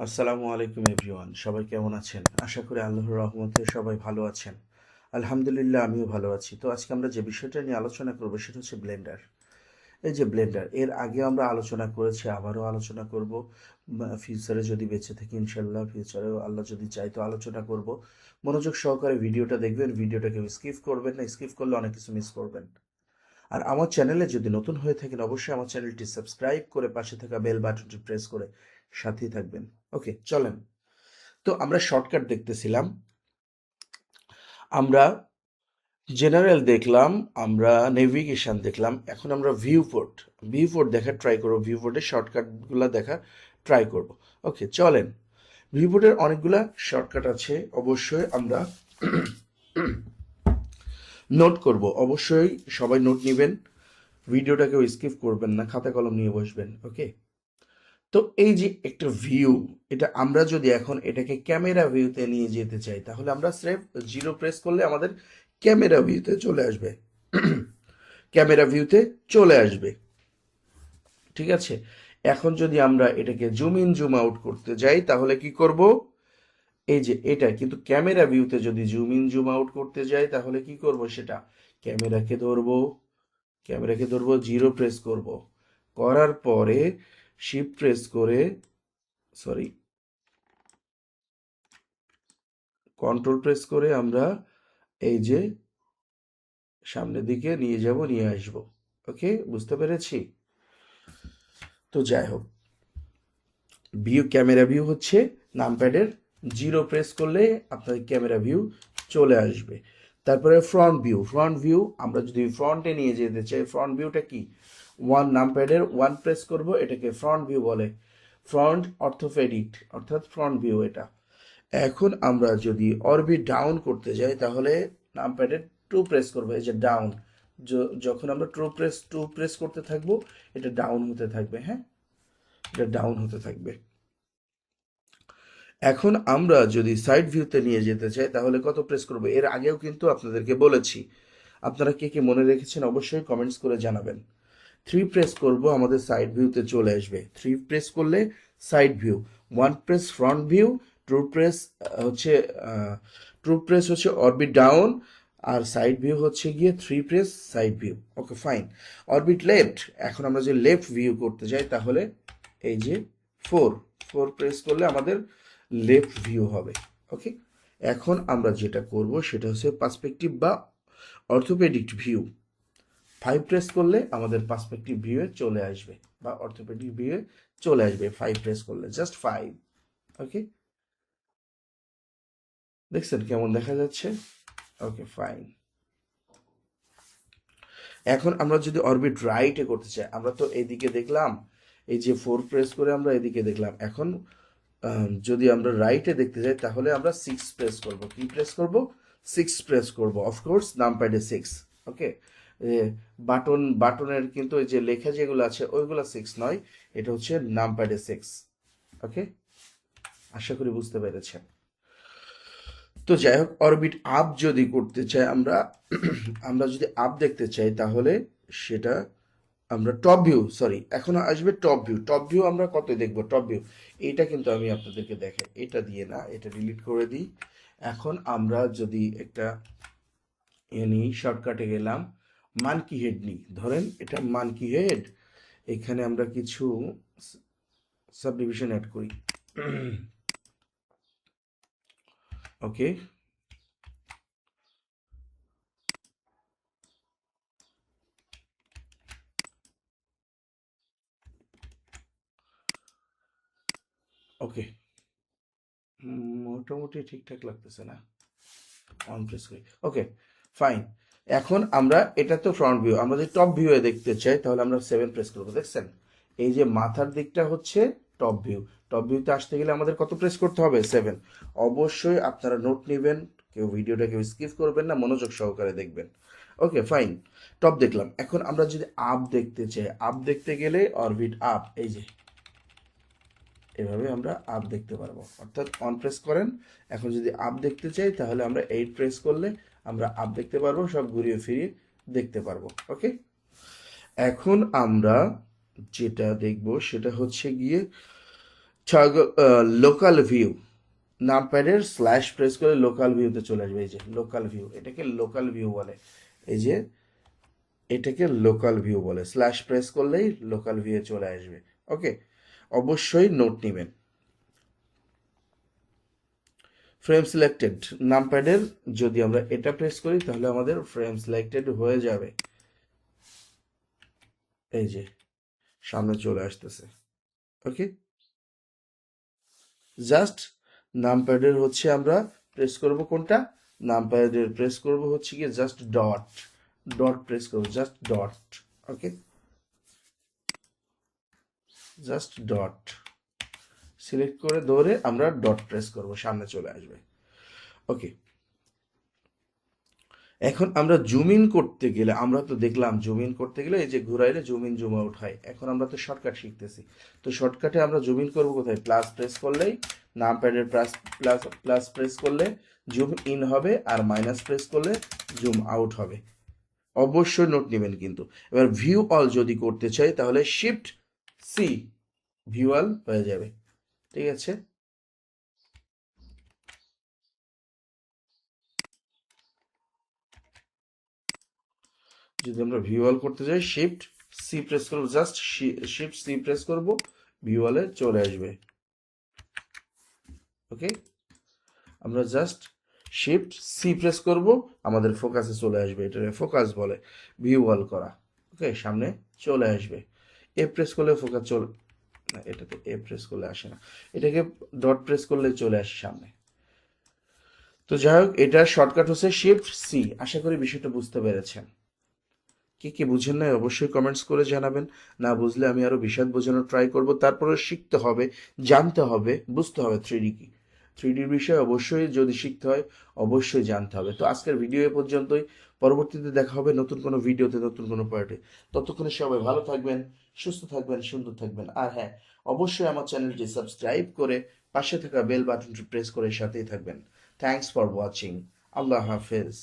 আসসালামু আলাইকুম এভরিওয়ান, সবাই কেমন আছেন? আশা করি আল্লাহর রহমতে সবাই ভালো আছেন। আলহামদুলিল্লাহ, আমিও ভালো আছি। তো আজকে আমরা যে বিষয়টা নিয়ে আলোচনা করব সেটা হচ্ছে ব্লেন্ডার। এই যে ব্লেন্ডার, এর আগে আমরা আলোচনা করেছি, আবারও আলোচনা করব। ফিউচারে যদি বেঁচে থাকি, ইনশাল্লাহ ফিউচারেও আল্লাহ যদি চাই তো আলোচনা করব। মনোযোগ সহকারে ভিডিওটা দেখবেন, ভিডিওটাকে স্কিপ করবেন না, স্কিপ করলে অনেক কিছু মিস করবেন। আর আমার চ্যানেলে যদি নতুন হয়ে থাকেন, অবশ্যই আমার চ্যানেলটি সাবস্ক্রাইব করে পাশে থাকা বেল বাটনটি প্রেস করে সাথেই থাকবেন। ওকে, চলেন। তো আমরা শর্টকাট দেখতেছিলাম, আমরা জেনারেল দেখলাম, আমরা নেভিগেশন দেখলাম, এখন আমরা ভিউ পোর্ট দেখার ট্রাই করবো, ভিউ পোর্টের শর্টকাটগুলো দেখা ট্রাই করব। ওকে, চলেন। ভিউ পোর্টের অনেকগুলা শর্টকাট আছে, অবশ্যই আমরা নোট করব। অবশ্যই সবাই নোট নেবেন, ভিডিওটাকেও স্কিপ করবেন না, খাতা কলম নিয়ে বসবেন। ওকে, তো এই যে একটা ভিউ, এটা আমরা যদি এখন এটাকে ক্যামেরা ভিউতে নিয়ে যেতে চাই, তাহলে আমরা স্রেফ জিরো প্রেস করলে আমাদের ক্যামেরা ভিউতে চলে আসবে। ক্যামেরা ভিউতে চলে আসবে, ঠিক আছে। এখন যদি আমরা এটাকে জুম ইন জুম আউট করতে যাই, তাহলে কি করব? এই যে এটা কিন্তু ক্যামেরা ভিউতে যদি জুম ইন জুম আউট করতে যাই, তাহলে কি করব? সেটা ক্যামেরাকে ধরবো, জিরো প্রেস করব, করার পরে শিফট প্রেস করে, সরি, কন্ট্রোল প্রেস করে আমরা এই যে সামনের দিকে নিয়ে যাব, নিয়ে আসব। ওকে, বুঝতে পেরেছি। তো যাই হোক, ক্যামেরা ভিউ হচ্ছে নামপ্যাডের জিরো প্রেস করলে আপনার ক্যামেরা ভিউ চলে আসবে। তারপরে ফ্রন্ট ভিউ আমরা যদি ফ্রন্টে নিয়ে যেতে চাই, ফ্রন্ট ভিউটা কি? নামপ্যাডের ওয়ান প্রেস করব, এটাকে ফ্রন্ট ভিউ বলে। ফ্রন্ট অর্থোপেডিক, অর্থাৎ ফ্রন্ট ভিউ এটা। এখন আমরা যদি অরবিট ডাউন করতে যাই, তাহলে নামপ্যাডের টু প্রেস করবো, এই যে ডাউন। যখন আমরা টু প্রেস করতে থাকবো, এটা ডাউন হতে থাকবে। হ্যাঁ, এটা ডাউন হতে থাকবে। এখন আমরা যদি সাইড ভিউতে নিয়ে যেতে চাই, তাহলে কত প্রেস করবো? এর আগেও কিন্তু আপনাদেরকে বলেছি, আপনারা কে কে মনে রেখেছেন অবশ্যই কমেন্টস করে জানাবেন। থ্রি প্রেস করব, আমাদের সাইড ভিউতে চলে আসবে। থ্রি প্রেস করলে side view. One press front view. Two press হচ্ছে অরবিট ডাউন। আর সাইড ভিউ হচ্ছে গিয়ে three press side view. Okay, fine. Orbit left, এখন আমরা যে লেফট ভিউ করতে যাই, তাহলে এই যে ফোর ফোর প্রেস করলে আমাদের লেফট ভিউ হবে। ওকে, এখন আমরা যেটা করব সেটা হচ্ছে পার্সপেক্টিভ বা অর্থোপেডিক ভিউ। ফাইভ প্রেস করলে আমাদের পার্সপেক্টিভ ভিউয়ে চলে আসবে, বা অর্থোপেডিক ভিউয়ে চলে আসবে ফাইভ প্রেস করলে, জাস্ট ফাইভ। ওকে, দেখছেন কেমন দেখা যাচ্ছে? ওকে, ফাইন। এখন আমরা যদি অরবিট রাইটে করতে চাই, আমরা তো এদিকে দেখলাম, এই যে ফোর প্রেস করে আমরা এদিকে দেখলাম। এখন যদি আমরা রাইটে দেখতে যাই, তাহলে আমরা সিক্স প্রেস করব। কি প্রেস করব? সিক্স প্রেস করব, অফকোর্স নামপ্যাডে সিক্স। ওকে, বাটনের কিন্তু ওই যে লেখা যেগুলো আছে ওইগুলো সিক্স নয়, এটা হচ্ছে নামপ্যাডে সিক্স। ওকে, আশা করি বুঝতে পেরেছেন। তো যাই হোক, অরবিট আপ যদি করতে চাই আমরা, আমরা যদি আপ দেখতে চাই, তাহলে সেটা আমরা এখন আসবে টপ ভিউ আমরা কত দেখবো? টপ ভিউ এটা কিন্তু আমি আপনাদেরকে দেখাই, এটা দিয়ে না, এটা ডিলিট করে দিই। এখন আমরা যদি একটা নিই, শর্টকাটে গেলাম, মানকি হেড নিই, ধরেন এটা মানকি হেড। এখানে আমরা কিছু সাবডিভিশন অ্যাড করি। ওকে, ওকে, মোটামুটি ঠিকঠাক লাগতেছে না, অন প্রেস করি। ওকে, ফাইন। এখন আমরা, এটা তো ফ্রন্ট ভিউ, আমরা যদি টপ ভিউ এ দেখতে চাই, তাহলে আমরা সেভেন প্রেস করবো। দেখছেন, এই যে মাথার দিকটা হচ্ছে টপ ভিউ। টপ ভিউতে আসতে গেলে আমাদের কত প্রেস করতে হবে? সেভেন। অবশ্যই আপনারা নোট নেবেন, কেউ স্কিপ করবেন না, মনোযোগ সহকারে দেখবেন। ওকে, ফাইন। টপ দেখলাম। এখন আমরা যদি আপ দেখতে চাই, আপ দেখতে গেলে অরবিট আপ, এই যে এভাবে আমরা আপ দেখতে পারবো, অর্থাৎ অন প্রেস করেন। এখন যদি আপ দেখতে চাই, তাহলে আমরা এইট প্রেস করলে আমরা আপ দেখতে পারবো, সব ঘুরিয়ে ফিরিয়ে দেখতে পারবো। ওকে, এখন আমরা যেটা দেখব সেটা হচ্ছে গিয়ে লোকাল ভিউ, নামপ্যাডের স্ল্যাশ প্রেস করে লোকাল ভিউতে চলে আসবে। এই যে লোকাল ভিউ, এটাকে লোকাল ভিউ বলে। এই যে এটাকে লোকাল ভিউ বলে, স্ল্যাশ প্রেস করলেই লোকাল ভিউ চলে আসবে। ওকে, অবশ্যই নোট নেবেন। ফ্রেম সিলেক্টেড, নামপ্যাডের যদি আমরা এটা প্রেস করি তাহলে আমাদের ফ্রেম সিলেক্টেড হয়ে যাবে। এই যে সামনে চলে আসতেছে। ওকে, জাস্ট নামপ্যাডের হচ্ছে আমরা প্রেস করব কোনটা, নামপ্যাডের প্রেস করব হচ্ছে কি জাস্ট ডট, ডট প্রেস করব, জাস্ট ডট। ওকে, জাস্ট ডট সিলেক্ট করে ধরে আমরা ডট প্রেস করব, সামনে চলে আসবে। ওকে, এখন আমরা জুম ইন করতে গেলে, আমরা তো দেখলাম জুম ইন করতে গেলে এই যে ঘুরাইলে জুম ইন জুম আউট হয়। এখন আমরা তো শর্টকাট শিখতেছি, তো শর্টকাটে আমরা জুম ইন করবো কোথায়, প্লাস প্রেস করলেই, নামপ্যাডের প্লাস প্লাস প্লাস প্রেস করলে জুম ইন হবে, আর মাইনাস প্রেস করলে জুম আউট হবে। অবশ্যই নোট নেবেন কিন্তু। এবার ভিউ অল যদি করতে চাই তাহলে শিফট সি, ভিউ অল হয়ে যাবে। ঠিক আছে, যদি আমরা ভিউ অল করতে চাই শিফট সি প্রেস করবো, জাস্ট শিফট সি প্রেস করব, ভিউ অলে চলে আসবে। ওকে, আমরা জাস্ট শিফট সি প্রেস করব, আমাদের ফোকাসে চলে আসবে। এটা ফোকাস বলে, ভিউ অল করা। ওকে, সামনে চলে আসবে। এ প্রেস করলে ফোকাস চলে, না এটাতে এ প্রেস করলে আসে না, এটাকে ডট প্রেস করলে চলে আসে সামনে। তো যাই হোক, এটার শর্টকাট হচ্ছে শিফট সি। আশা করি বিষয়টা বুঝতে পেরেছেন। কি কি বুঝেন নাই অবশ্যই কমেন্টস করে জানাবেন। না বুঝলে আমি আরো বিশদ বোঝানোর ট্রাই করব। তারপরে শিখতে হবে, জানতে হবে, বুঝতে হবে থ্রিডি কি, থ্রিডির বিষয়ে অবশ্যই যদি শিখতে হয় অবশ্যই জানতে হবে। তো আজকের ভিডিও এ পর্যন্তই, পরবর্তীতে দেখা হবে নতুন কোনো ভিডিওতে, নতুন কোনো পার্টে। ততক্ষণে সবাই ভালো থাকবেন, সুস্থ থাকবেন, সুন্দর থাকবেন। আর হ্যাঁ, অবশ্যই আমার চ্যানেলটি সাবস্ক্রাইব করে পাশে থাকা বেল বাটনটি প্রেস করে সাথেই থাকবেন। Thanks for watching. আল্লাহ হাফেজ।